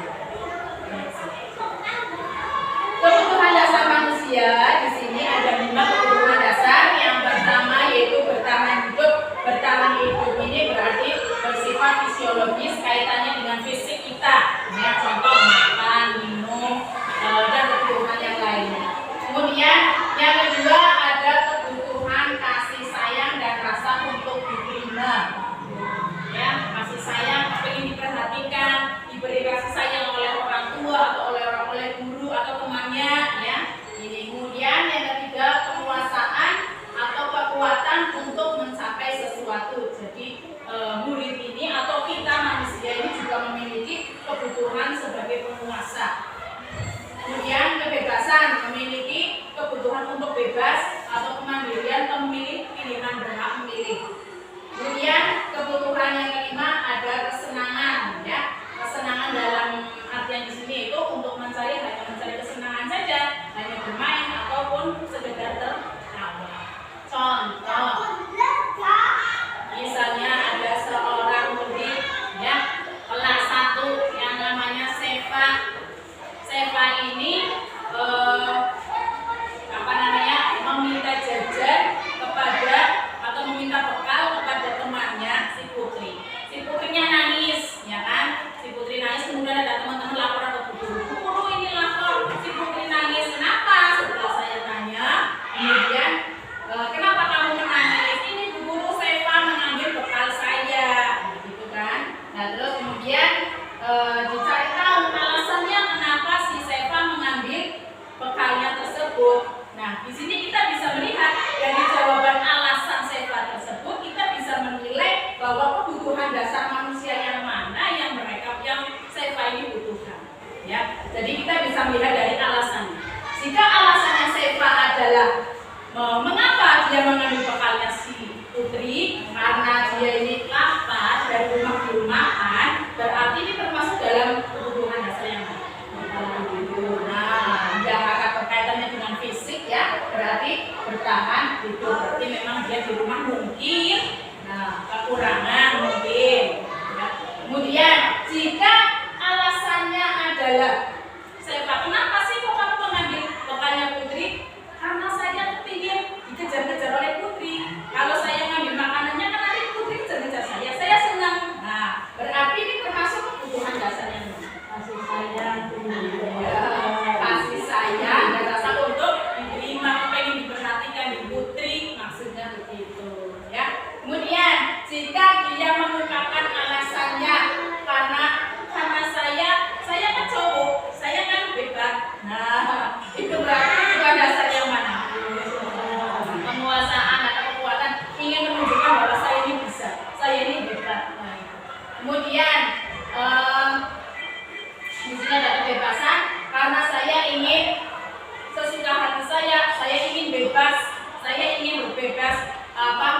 Kebutuhan dasar manusia di sini ada 5 kebutuhan dasar. Yang pertama yaitu bertahan hidup. Bertahan hidup ini berarti bersifat fisiologis, kaitannya dengan fisik kita. Ya, contoh makan, minum, dan kebutuhan yang lainnya. Kemudian yang kedua ada kebutuhan kasih sayang dan rasa untuk diterima. Ya, kasih sayang, ingin diperhatikan, diberi kasih sayang oleh orang tua atau oleh guru atau temannya, ya. Ini kemudian yang ketiga penguasaan atau kekuatan untuk mencapai sesuatu. Jadi murid ini atau kita manusia ini juga memiliki kebutuhan sebagai penguasa. Kemudian kebebasan, memiliki kebutuhan untuk bebas atau kemandirian pemilih, pilihan berhak memilih. Kemudian kebutuhan yang kelima ada kesenangan, ya. Kesenangan dalam artian di sini itu untuk hanya mencari kesenangan saja, hanya bermain ataupun sekedar tertawa. Contoh, misalnya ada seorang murid, ya, kelas 1 yang namanya Seva. Seva ini meminta jajan kepada atau meminta bekal kepada temannya si Putri. Si Putrinya nangis, ya kan? Si Putri nangis, kemudian ada teman-teman laporan ke guru. Guru ini lapor si Putri nangis. Kenapa? Setelah saya tanya, kemudian kenapa kamu menangis? Ini guru Seva mengambil bekal saya, gitu kan? Nah terus kemudian dicari tahu alasannya kenapa si Seva mengambil bekalnya tersebut. Nah, di sini kita bisa melihat dari jawaban alasan Seva tersebut, kita bisa menilai bahwa kebutuhan dasar manusia yang mana yang Seva ini butuhkan. Ya, jadi kita bisa melihat dari alasannya. Jika alasannya Seva adalah mengapa dia mengambil bekalnya si Putri, karena dia ini lapar dari rumah ke rumahan, berarti ini termasuk dalam kebutuhan dasar yang mana? Nah, yang akan berkaitannya dengan fisik, ya, berarti bertahan hidup, berarti memang dia di rumah mungkin, nah, kekurangan mungkin, ya. Kemudian jika alasannya adalah Seva, kenapa sih kok kamu mengambil bekalnya Putri? Karena saya kepingin dikejar-kejar oleh Putri. Kalau saya ngambil makanannya kan nanti Putri kejar-kejar saya senang. Nah, berarti ini termasuk kebutuhan dasarnya. Kasih sayang, kasih sayang dan rasa untuk diterima, pengen diperhatikan di Putri, maksudnya begitu, ya. Kemudian jika dia mengungkapkan alasannya karena saya kan cowok, saya kan bebas. Nah, itu berarti bukan dasar yang mana? Penguasaan atau kekuatan, ingin menunjukkan bahwa saya ini bisa, saya ini bebas. Nah, kemudian di sini ada kebebasan karena saya ingin sesuka hati saya ingin bebas, saya ingin berbebas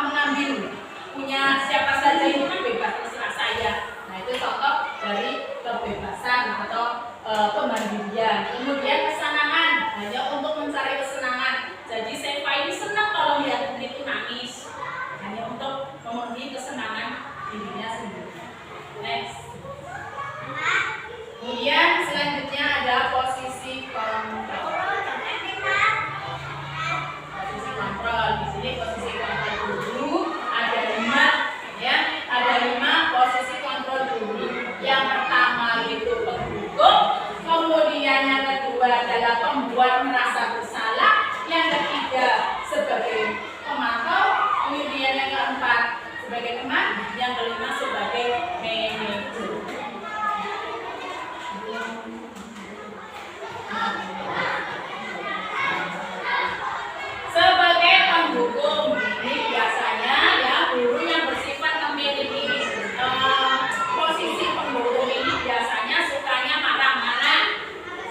mengambil punya siapa saja itu kan bebas terserah saya. Nah itu contoh dari kebebasan atau kemandirian. Kemudian kesenangan, hanya untuk mencari kesenangan. Jadi Seva ini senang kalau melihat Putri itu nangis, hanya untuk memenuhi kesenangan dirinya sendiri. Next. Ini posisi kontrol guru ada 5 ya, ada 5 posisi kontrol guru. Yang pertama itu penghukum, kemudian yang kedua adalah pembuat merasa bersalah, yang ketiga sebagai pemantau, kemudian yang keempat sebagai teman, yang kelima sebagai manajer. Sebagai penghukum ini biasanya ya guru yang bersifat memiliki posisi penghukum ini biasanya sukanya marah-marah.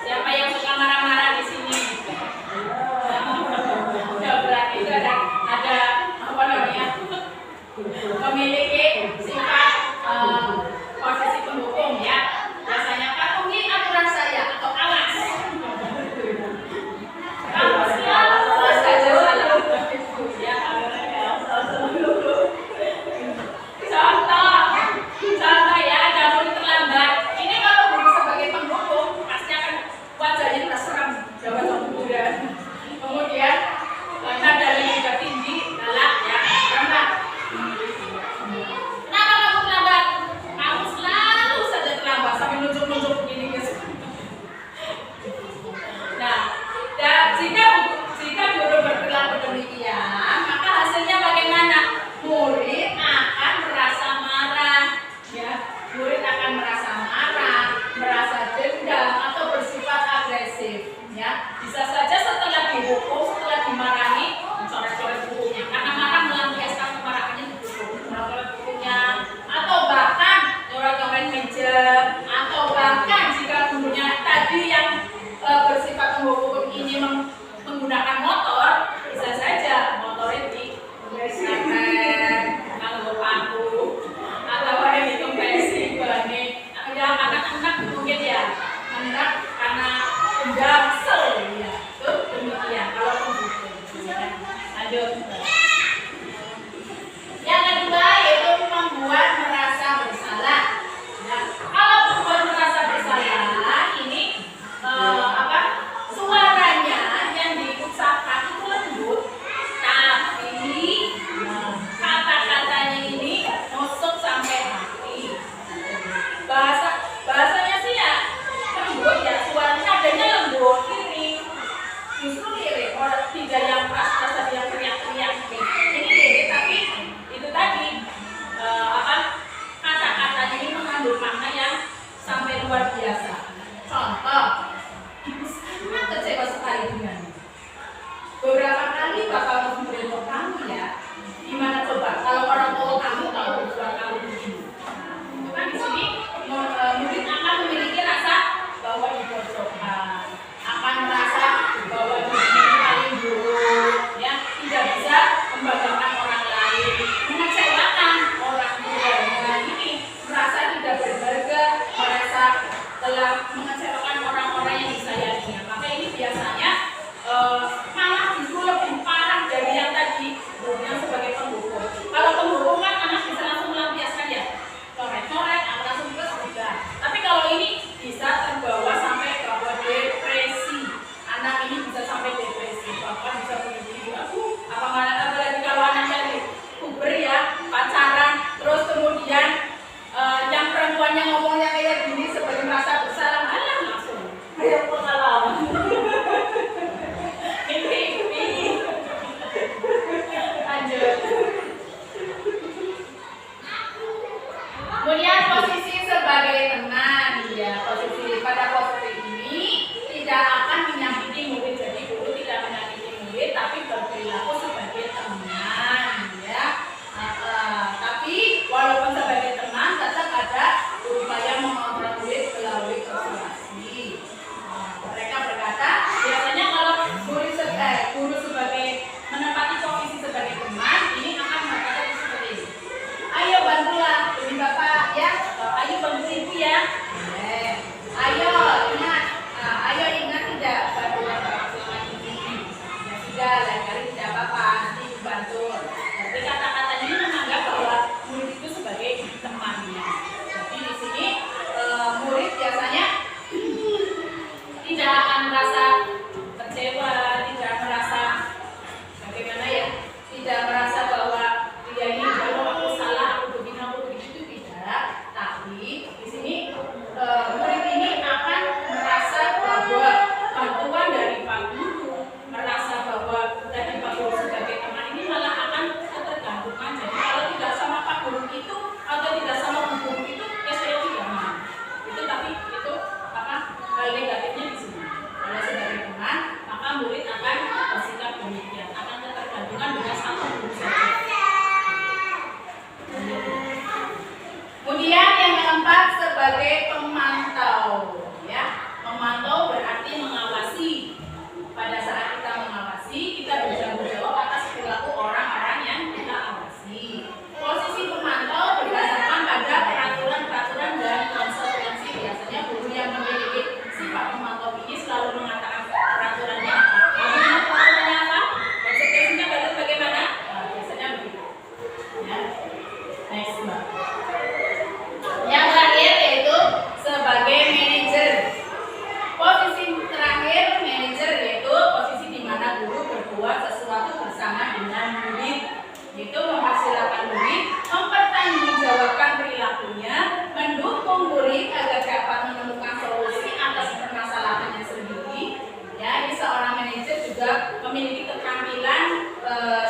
Siapa yang suka marah-marah di sini? Ya berarti itu ada apa namanya? Memiliki sifat posisi penghukum ya. Biasanya patuhi aturan saya atau awas. Kamu selalu saja salah. Ya, contoh ya, ada murid terlambat. Ini kalau guru sebagai penghukum pasti akan wajahnya terseram, jawab kemudian. Kemudian nada juga tinggi, galak ya, lambat. Kenapa kamu terlambat? Kamu selalu saja terlambat sampai nunjuk-nunjuk begini guys. Nah, dan jika guru berperilaku demikian, maka hasilnya bagaimana? Murid akan merasa marah, ya. Murid akan merasa marah, merasa dendam atau bersifat agresif, ya. Bisa saja setelah dihukum, setelah dimarahi, mencoret-coret bukunya, karena marah melampiaskan kemarahannya di buku, mencoret bukunya, atau bahkan nyoret-nyoret meja, atau bahkan jika gurunya tadi yang bersifat menghukum ini menggunakan motor, bisa saja motornya digeser, kalau paku, atau ada dikempesi bannya. Ya anak-anak mungkin ya, anak karena gangsel ya, itu demikian kalau menghukum. Lanjut. Yang kedua yaitu membuat merasa bersalah. Nah, kalau membuat merasa bersalah ini suaranya yang diucapkan itu lembut, tapi kata-katanya ini masuk sampai hati. Bahasanya sih ya lembut ya, suaranya adanya lembut, lirik. Justru lirik, orang tidak yang keras-keras tadi yang teriak-teriak. Ini lirik tapi itu tadi kata-katanya ini mengandung makna yang sampai luar biasa. Contoh, ibu sangat kecewa sekali dengannya. Beberapa kali bakal memberitahu kamu ya. Gimana coba kalau orang tua kamu tahu tujuan kamu begini? Itu kan di sini murid akan memiliki rasa bahwa dipojokkan, akan merasa bahwa dirinya paling buruk, ya, tidak bisa membanggakan orang lain, mengecewakan orang tuanya. Ini merasa tidak berharga, merasa telah mengecewakan orang-orang yang disayanginya. Maka ini biasanya malah justru lebih parah dari yang tadi, yang sebagai penghukum. Kalau penghukum kan anak bisa langsung melampiaskan ya, coret-coret, anak langsung juga sudah. Tapi kalau ini bisa terbawa sampai bahwa depresi. Anak ini bisa sampai depresi, bahkan bisa bunuh apalagi kalau anak dari puber ya, pacaran, terus kemudian yang perempuannya ngomongnya kayak gini sebagai merasa bersalah, alah langsung kayak pengalaman. Ini lanjut. Kemudian posisi sebagai teman, ya, pada posisi ini tidak akan menyakiti murid, jadi guru tidak menyakiti murid, tapi berperilaku sebagai teman, ya. Tapi walaupun sebagai teman tetap ada upaya mengontrol murid melalui persuasi. Mereka berkata biasanya kalau guru sebagai menempati posisi sebagai teman ini akan berkata seperti ini. Ayo bantulah demi bapak ya, ayo bantu ibu ya. Ayo ingat tidak bantu bapak selama ini. Ya sudah, lain kali tidak apa-apa, nanti dibantu. Tapi kata-katanya ini menganggap bahwa murid itu sebagai temannya. Jadi di sini murid biasanya tidak akan merasa kecewa, tidak merasa bagaimana ya, tidak memiliki keterampilan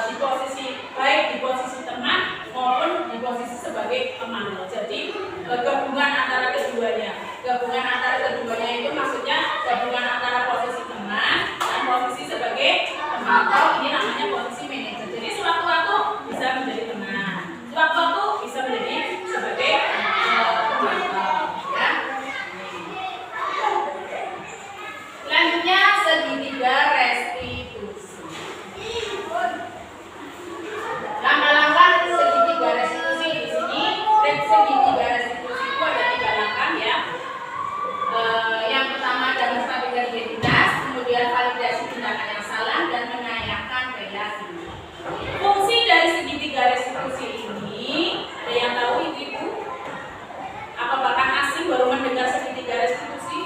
di posisi baik di posisi teman maupun di posisi sebagai pemantau. Jadi gabungan antara keduanya itu maksudnya gabungan antara posisi teman dan posisi sebagai pemantau. Ini namanya posisi manajer. Jadi sewaktu-waktu bisa menjadi teman, sewaktu-waktu bisa menjadi sebagai pemantau. Ya. Selanjutnya segitiga restitusi. Langkah-langkah segitiga restitusi di sini, segitiga restitusi itu ada 3 langkah ya. Yang pertama ada menstabilkan identitas, kemudian validasi tindakan yang salah dan menyayangkan keyakinan. Fungsi dari segitiga restitusi ini, ada yang tahu Ibu? Apa bahkan asing baru mendengar segitiga restitusi?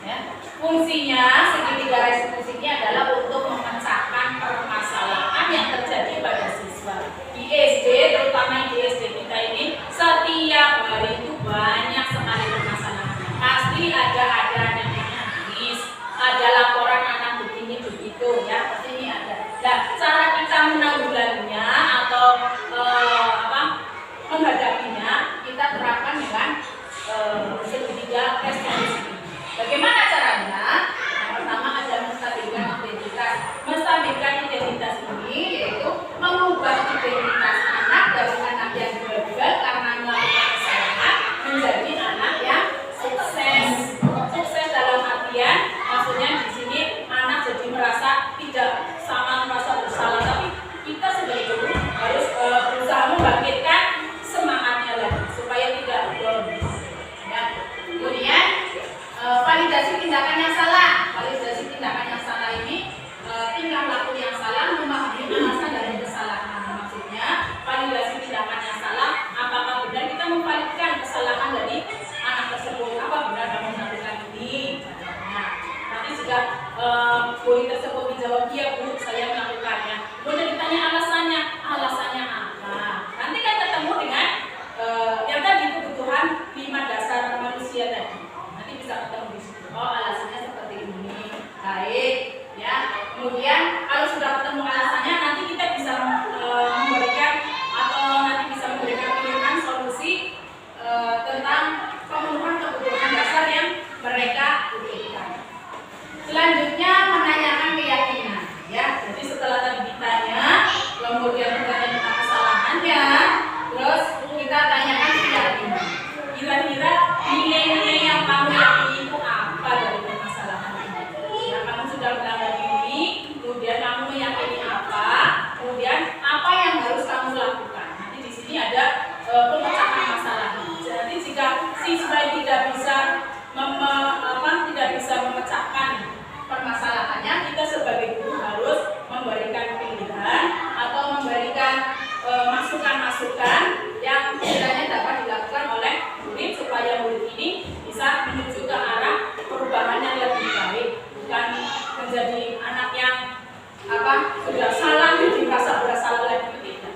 Ya. Fungsinya segitiga restitusi ini adalah untuk memecahkan permasalahan yang terjadi pada siswa di SD, terutama di SD kita ini. Setiap hari itu banyak sekali permasalahan. Pasti ada yang nangis, ada laporan anak begini begitu ya, pasti ini ada. Nah, cara kita menanggulanginya atau menghadapinya kita terapkan dengan segitiga restitusi. Bagaimana caranya? Yang pertama ada menstabilkan identitas. Menstabilkan identitas ini yaitu mengubah identitas anak dari anak yang gagal karena melakukan kesalahan menjadi anak yang sukses. Sukses dalam artian maksudnya di sini anak jadi merasa tidak sama merasa bersalah, tapi kita sebagai guru harus berusaha membangkitkan semangatnya lagi supaya tidak down. Ya. Kemudian validasi tindakan yang salah. Validasi tindakan yang salah ini tingkah laku yang salah, memahami alasan dari kesalahan. Maksudnya validasi tindakan yang salah, apakah benar kita memvalidkan kesalahan dari anak tersebut? Apa benar kamu melakukan ini? Nah, nanti jika bully tersebut dijawab iya Bu, saya melakukannya. Kemudian ditanya alasannya apa? Nanti kan ketemu dengan yang tadi kebutuhan 5 dasar manusia tadi. Nanti bisa ketemu di situ. Oh, alasannya seperti ini. Baik, ya. Kemudian kalau sudah ketemu alasannya, nanti kita bisa memberikan atau nanti bisa memberikan pilihan solusi tentang pemenuhan kebutuhan dasar yang mereka butuhkan. Selanjutnya menanyakan keyakinan, ya. Jadi setelah tadi ditanya, kemudian bertanya tentang kesalahannya, terus kita tanyakan keyakinan. Kira-kira nilai-nilai yang kamu yakini itu apa dari permasalahan ini? Nah, kamu sudah menanggapi ini, kemudian kamu meyakini apa, kemudian apa yang harus kamu lakukan. Nanti di sini ada pemecahan masalah. Jadi jika siswa tidak bisa memecahkan permasalahannya, kita sebagai guru harus memberikan pilihan atau memberikan masukan-masukan yang kiranya dapat dilakukan oleh murid supaya murid ini bisa menuju ke arah perubahan yang lebih baik, bukan menjadi anak yang sudah salah jadi merasa bersalah lagi. Tidak.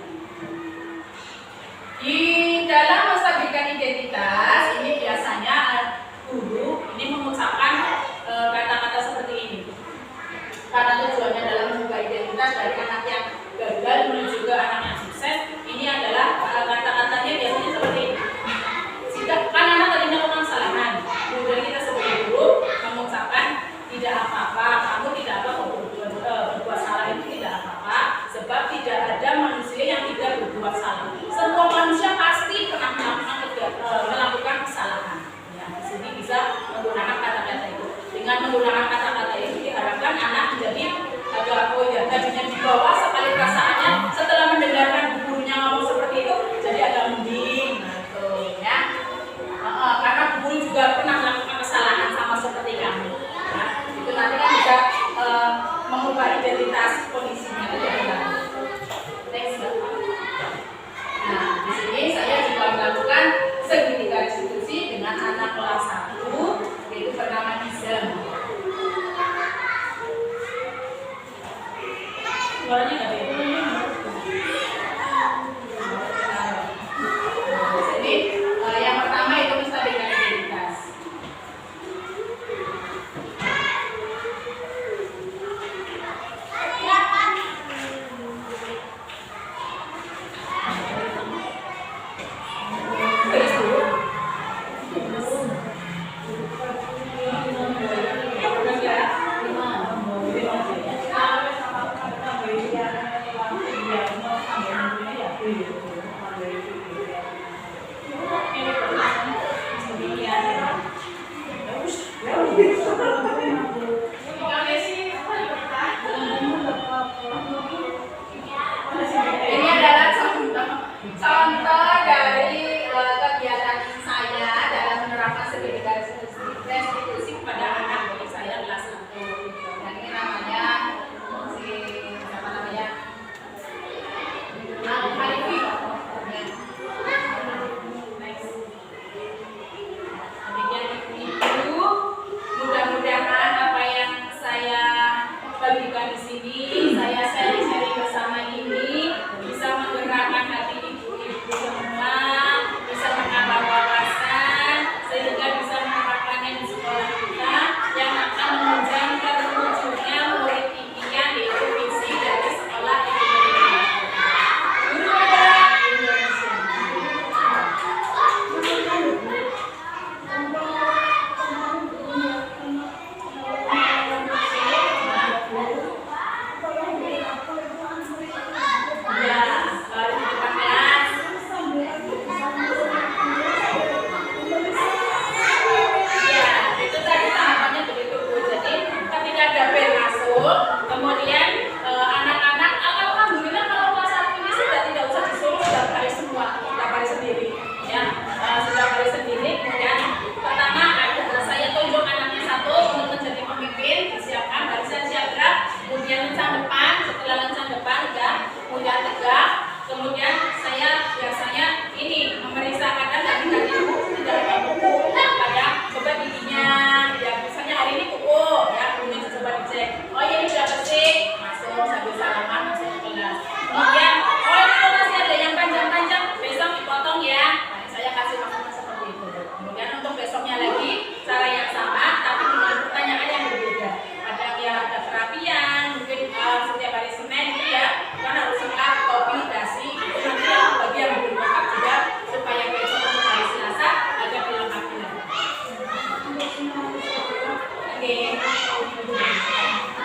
Di dalam menstabilkan identitas ini biasanya guru ini mengucapkan kata-kata seperti ini. Karena tujuannya dalam mengubah identitas dari anak yang gagal menuju ke anak yang sukses, ini adalah kata-katanya biasanya seperti ini. Jika kan anak tadi melakukan kesalahan, kemudian kita sebagai guru mengucapkan tidak apa-apa, kamu tidak berbuat salah itu tidak apa-apa, sebab tidak ada manusia yang tidak berbuat salah. Semua manusia pasti pernah melakukan kesalahan. Ya, di sini bisa menggunakan kata-kata itu. Dengan menggunakan kata-kata itu diharapkan anak menjadi agak tadinya di bawah sekali perasaannya, setelah mendengarkan gurunya ngomong seperti itu jadi agak mending. Ya. Karena guru juga pernah melakukan kesalahan sama seperti kamu. Nah, itu nanti kan bisa mengubah identitas kondisinya menjadi baik. Next. Nah, di sini saya juga melakukan segitiga restitusi dengan anak kelas 1 yaitu bernama Izam. Suaranya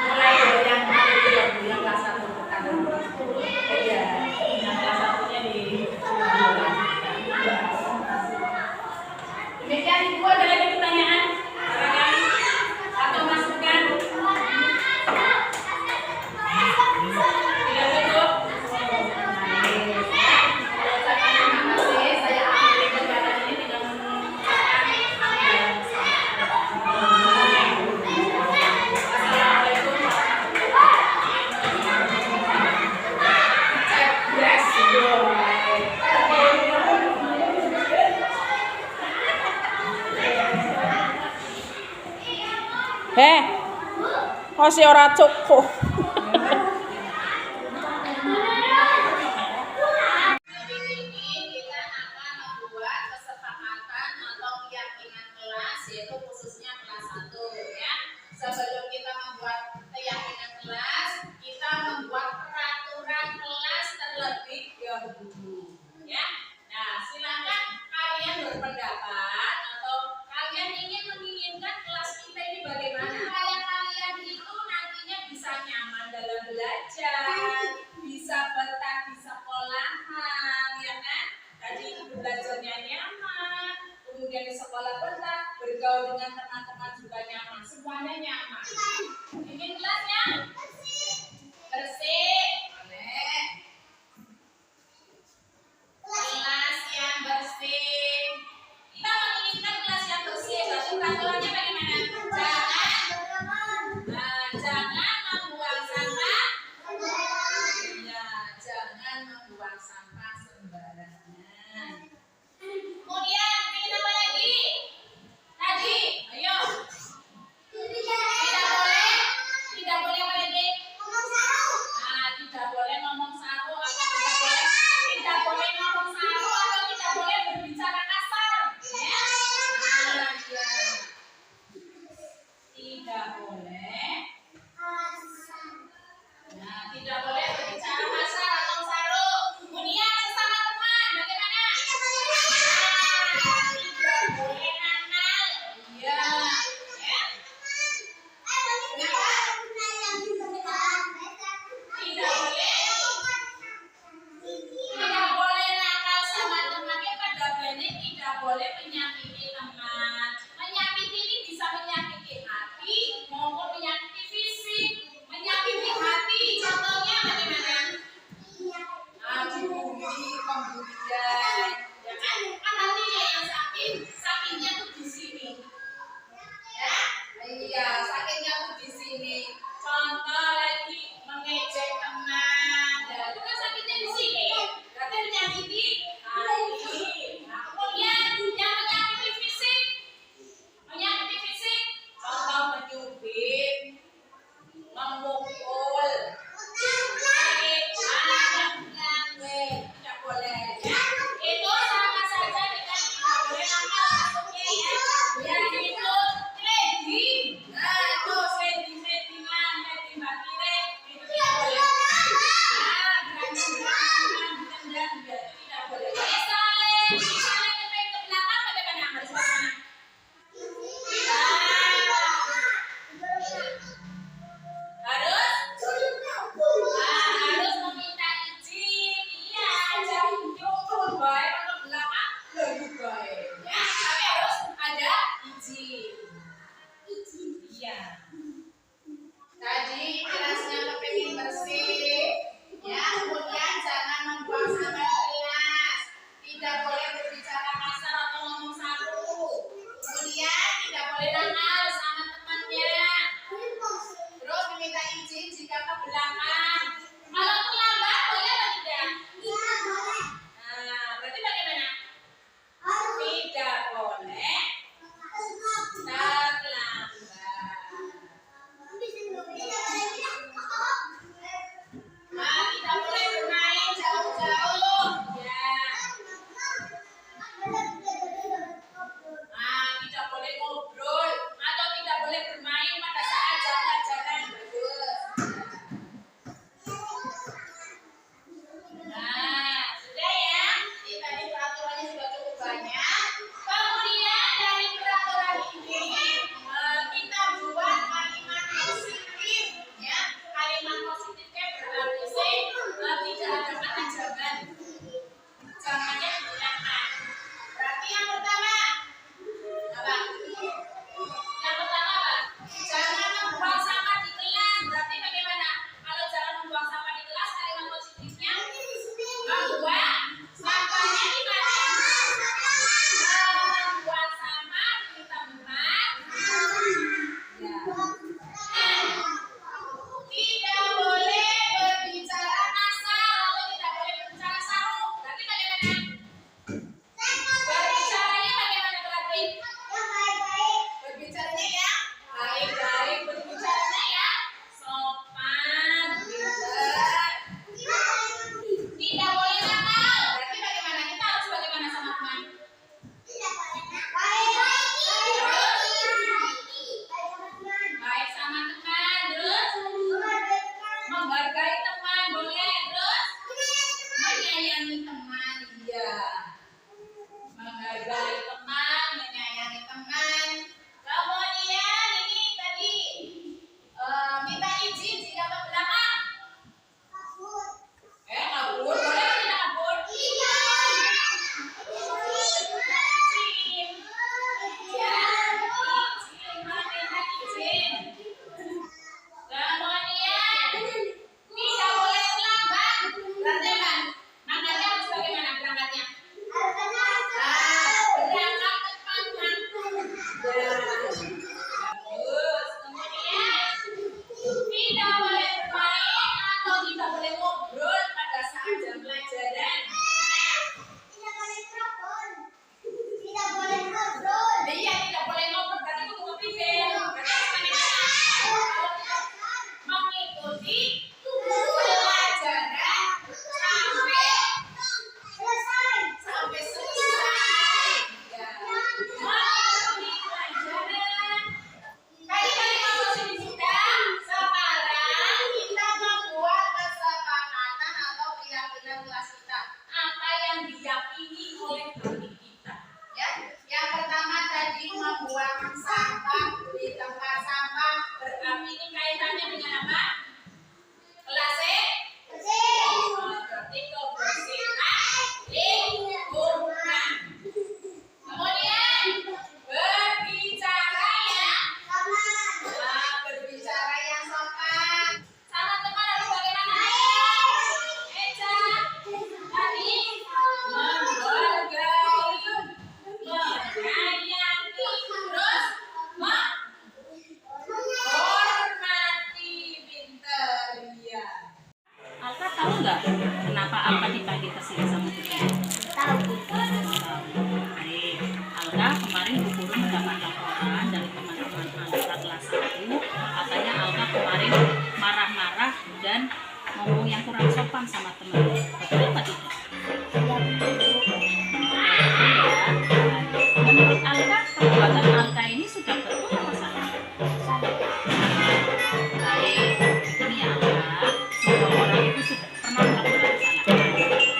mulai dari yang kelas 1 ke kanan. Iya, yang kelas 1-nya di demikian. Ibu ada lagi pertanyaan? Atau masukan? Tidak cukup? Terima kasih. Saya akhiri kegiatan ini dengan mengucapkan Assalamualaikum masih ora cukup. kita akan membuat kesepakatan atau keyakinan kelas, yaitu khususnya kelas 1 ya. Sebelum kita membuat keyakinan kelas, kita membuat peraturan kelas terlebih dahulu ya. Nah, silakan kalian berpendapat atau kalian menginginkan kelas kita ini bagaimana? Kalian itu nantinya bisa nyaman dalam belajar, bisa betah di sekolahan, ya kan? Tadi belajarnya nyaman, kemudian di sekolah betah, bergaul dengan teman-teman juga nyaman, semuanya nyaman. Ingin kelasnya bersih, boleh. Kelas yang bersih. Kita menginginkan kelas yang bersih, berarti peraturannya bagaimana? Jangan membuang sampah. Ya, jangan membuang sampah sembarangan. Kemudian bikin apa lagi? Tadi, ayo. Tidak boleh apa lagi? Nah, tidak boleh ngomong saru atau tidak boleh ngomong saru atau tidak boleh berbicara kasar. Ya. Nah, ya. Tidak boleh. Nah, tidak boleh berbicara kasar atau saru. Kemudian sesama teman, bagaimana? Nah, tidak boleh nakal. Iya. Ya. Kenapa? Tidak boleh nakal sama temannya, pada benih tidak boleh menyakiti teman. Menyakiti ini bisa menyakiti hati maupun sopan sama teman. Betul apa tidak? Menurut Alka, perbuatan Alka ini sudah betul atau salah? Baik, ini ya Alka. Semua orang itu sudah pernah melakukan kesalahan.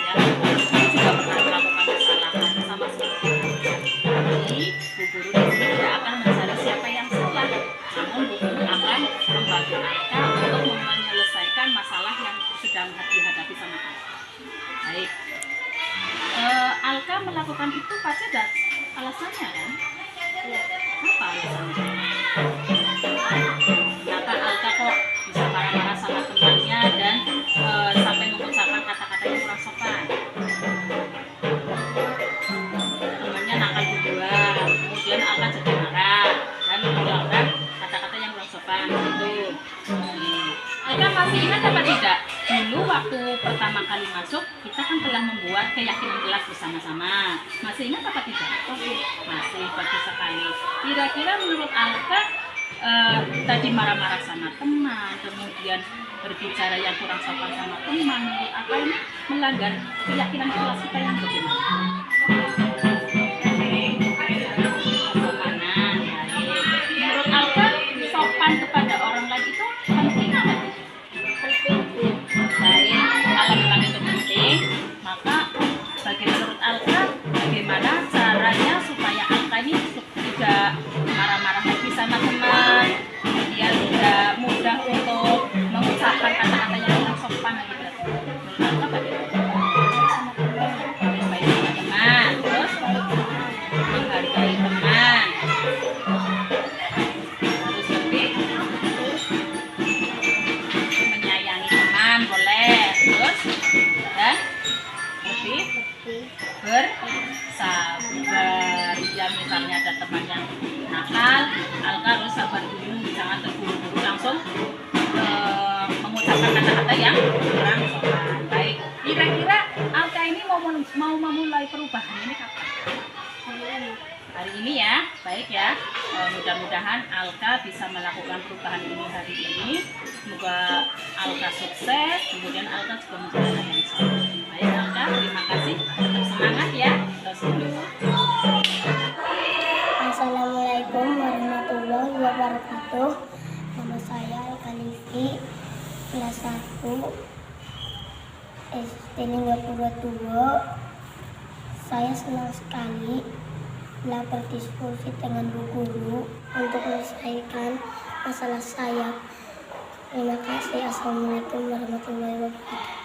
Ya, kamu juga pernah melakukan kesalahan sama seperti Alka. Jadi, Bu Guru di sini tidak akan mencari siapa yang salah. Namun Bu Guru akan membantu Alka untuk menyelesaikan masalah yang sedang dihadapi sama Alka. Baik. Alka melakukan itu pasti ada alasannya kan? Apa alasannya? Kenapa Alka kok bisa marah-marah sama temannya dan sampai mengucapkan kata-kata yang kurang sopan? Temannya nakal duluan, kemudian Alka jadi marah dan mengeluarkan kata-kata yang kurang sopan gitu. Alka masih ingat apa tidak? Dulu waktu pertama kali masuk, kita kan telah membuat keyakinan kelas bersama-sama. Masih ingat apa tidak? Masih, bagus sekali. Kira-kira menurut Alka, tadi marah-marah sama teman, kemudian berbicara yang kurang sopan sama teman, menurut Alka ini melanggar keyakinan kelas kita yang bagaimana? Kesopanan, baik. Menurut Alka, sopan kepada orang lain itu penting apa? Baik, kalau memang itu penting, maka menurut Alka, bagaimana caranya supaya Alka ini tidak marah-marah lagi sama teman, kemudian tidak mudah untuk mengucapkan kata-kata yang kurang sopan gitu. Menurut Alka bagaimana? Baik sama teman, terus menghargai teman, harus lebih menyayangi teman, boleh, terus dan lebih bersabar. Ya misalnya ada teman yang nakal, Alka harus sabar dulu, jangan terburu-buru langsung mengucapkan kata-kata yang kurang sopan. Baik, kira-kira Alka ini mau memulai perubahan ini kapan? Hari ini ya, baik ya. Mudah-mudahan Alka bisa melakukan perubahan ini hari ini. Semoga Alka sukses, kemudian Alka juga menjadi anak yang soleh. Baik Alka, terima kasih. Tetap semangat ya. Terus dulu. Assalamualaikum warahmatullahi wabarakatuh. Nama saya Alka Livi, kelas 1 SD Lingga Purworejo. Saya senang sekali telah berdiskusi dengan Bu Guru untuk menyelesaikan masalah saya. Terima kasih. Assalamualaikum warahmatullahi wabarakatuh.